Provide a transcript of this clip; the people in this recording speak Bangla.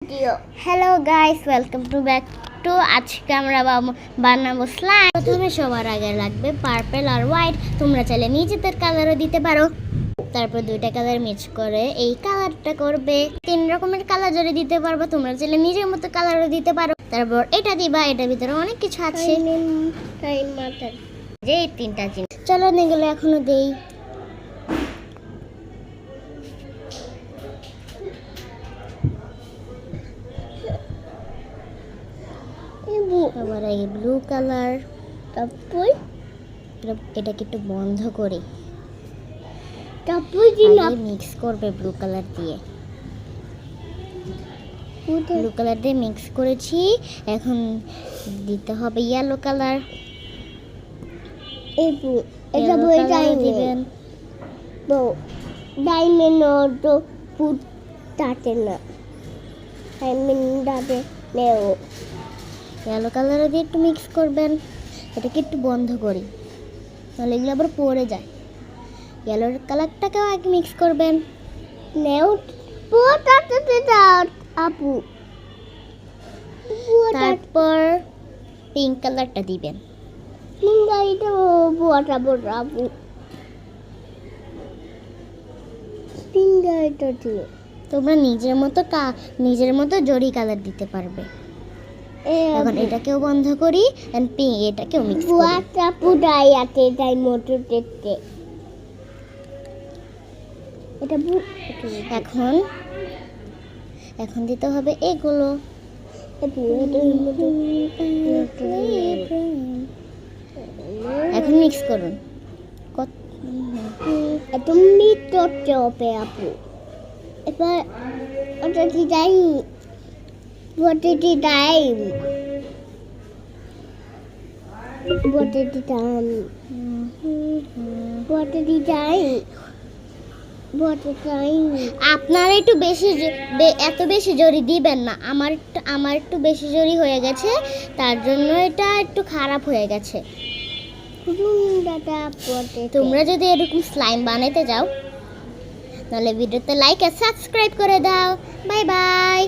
Video. Hello guys, welcome to back to. আজকে আমরা বানাবো স্লাইম। প্রথমে সবার আগে লাগবে পার্পল আর হোয়াইট। তোমরা চাইলে নিজেদের কালারও দিতে পারো। তারপর দুইটা কালার মিক্স করে এই কালারটা করবে। তিন রকমের কালার যদি দিতে পারবো, তোমরা চাইলে নিজের মতো কালারও দিতে পারো। তারপর এটা দিবা, এটার ভিতরে অনেক কিছু আছে, যে এই তিনটা জিনিস। চলো এগুলো এখনো দেই। আবার এই ব্লু কালার, তারপর এটাকে একটু বন্ধ করে মিক্স করবে ব্লু কালার দিয়ে। ব্লু কালার দিয়ে মিক্স করেছি, এখন দিতে হবে ইয়েলো কালার। এটা বই দিবেন। ডায়মন্ড ফুট তাতে না, ডায়মন্ড নেও। ইয়েলো কালার দিয়ে একটু মিক্স করবেন। এটাকে একটু বন্ধ করি, তাহলে এগুলো আবার পড়ে যায়। ইয়েলো কালারটাকেও আগে মিক্স করবেন। নেও আপু, তারপর পিঙ্ক কালারটা দিবেন। পিঙ্ক কালারটা আপু, পিঙ্ক কালারটা দিয়ে তোমরা নিজের মতো জরি কালার দিতে পারবে। এখন এটাকেও বন্ধ করি, এন্ড পিঙ্ক এটাকেও মিক্স করি। ওয়াটা পুরাই আছে তাই মোটর দেখতে। এটা এখন দিতে হবে এগুলো। এখন মিক্স করুন। তুমি তো চপে আপু, এবার ওটা design, what is the time? What is the time? What is the time? What is time? আপনারা একটু বেশি এত বেশি জরি দিবেন না। আমার একটু বেশি জরি হয়ে গেছে, তার জন্য এটা একটু খারাপ হয়ে গেছে। তোমরা যদি এরকম স্লাইম বানাতে যাও, তাহলে ভিডিওতে লাইক আর সাবস্ক্রাইব করে দাও। Bye bye.